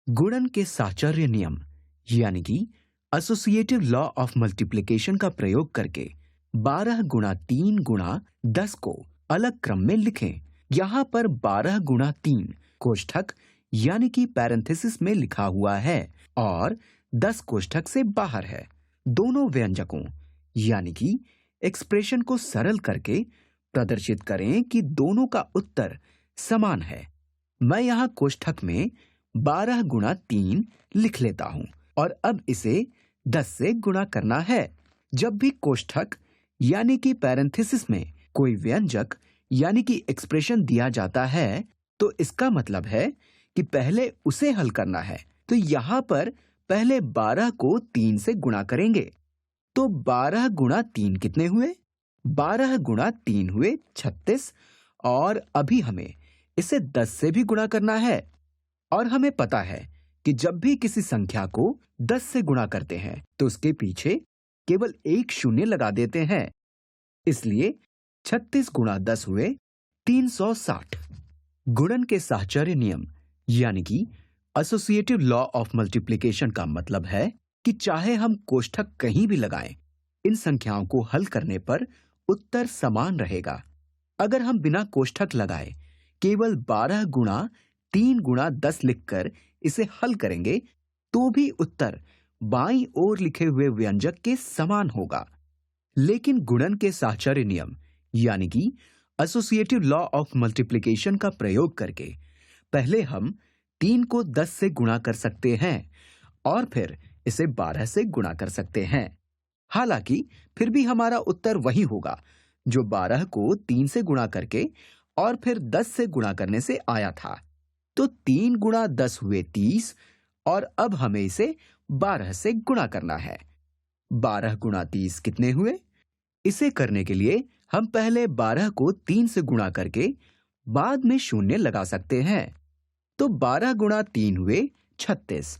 गुणन के साहचर्य नियम यानी कि एसोसिएटिव लॉ ऑफ मल्टीप्लिकेशन का प्रयोग करके 12 गुणा 3 गुणा 10 को अलग क्रम में लिखें। यहाँ पर 12 गुणा 3 कोष्ठक यानी कि पैरेंथेसिस में लिखा हुआ है और 10 कोष्ठक से बाहर है। दोनों व्यंजकों यानी कि एक्सप्रेशन को सरल करके प्रदर्शित करें कि दोनों का उत्तर समान है। मैं यहाँ कोष्ठक में 12 गुणा 3 लिख लेता हूं और अब इसे 10 से गुणा करना है। जब भी कोष्ठक यानी कि पैरेंथेसिस में कोई व्यंजक यानी कि एक्सप्रेशन दिया जाता है तो इसका मतलब है कि पहले उसे हल करना है। तो यहाँ पर पहले 12 को 3 से गुणा करेंगे। तो 12 गुणा 3 कितने हुए? 12 गुणा 3 हुए 36 और अभी हमें इसे 10 से भी गुणा करना है। और हमें पता है कि जब भी किसी संख्या को 10 से गुणा करते हैं तो उसके पीछे केवल एक शून्य लगा देते हैं। इसलिए 36 गुणा 10 हुए 360। गुणन के साहचर्य नियम यानी कि एसोसिएटिव लॉ ऑफ मल्टीप्लिकेशन का मतलब है कि चाहे हम कोष्ठक कहीं भी लगाएं, इन संख्याओं को हल करने पर उत्तर समान रहेगा। अगर हम बिना कोष्ठक लगाए केवल 12 गुणा 3 गुणा 10 लिखकर इसे हल करेंगे तो भी उत्तर बाईं ओर लिखे हुए व्यंजक के समान होगा। लेकिन गुणन के साहचर्य नियम यानी कि एसोसिएटिव लॉ ऑफ मल्टीप्लिकेशन का प्रयोग करके पहले हम 3 को 10 से गुणा कर सकते हैं और फिर इसे 12 से गुणा कर सकते हैं। हालांकि फिर भी हमारा उत्तर वही होगा जो 12 को 3 से गुणा करके और फिर 10 से गुणा करने से आया था। तो 3 गुणा 10 हुए 30 और अब हमें इसे 12 से गुणा करना है। 12 गुणा 30 कितने हुए? इसे करने के लिए हम पहले 12 को 3 से गुणा करके बाद में शून्य लगा सकते हैं। तो 12 गुणा 3 हुए 36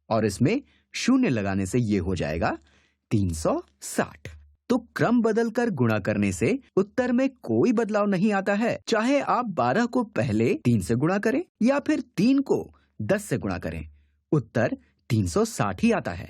और इसमें शून्य लगाने से ये हो जाएगा 360। तो क्रम बदलकर गुणा करने से उत्तर में कोई बदलाव नहीं आता है, चाहे आप 12 को पहले 3 से गुणा करें या फिर 3 को 10 से गुणा करें, उत्तर 360 ही आता है।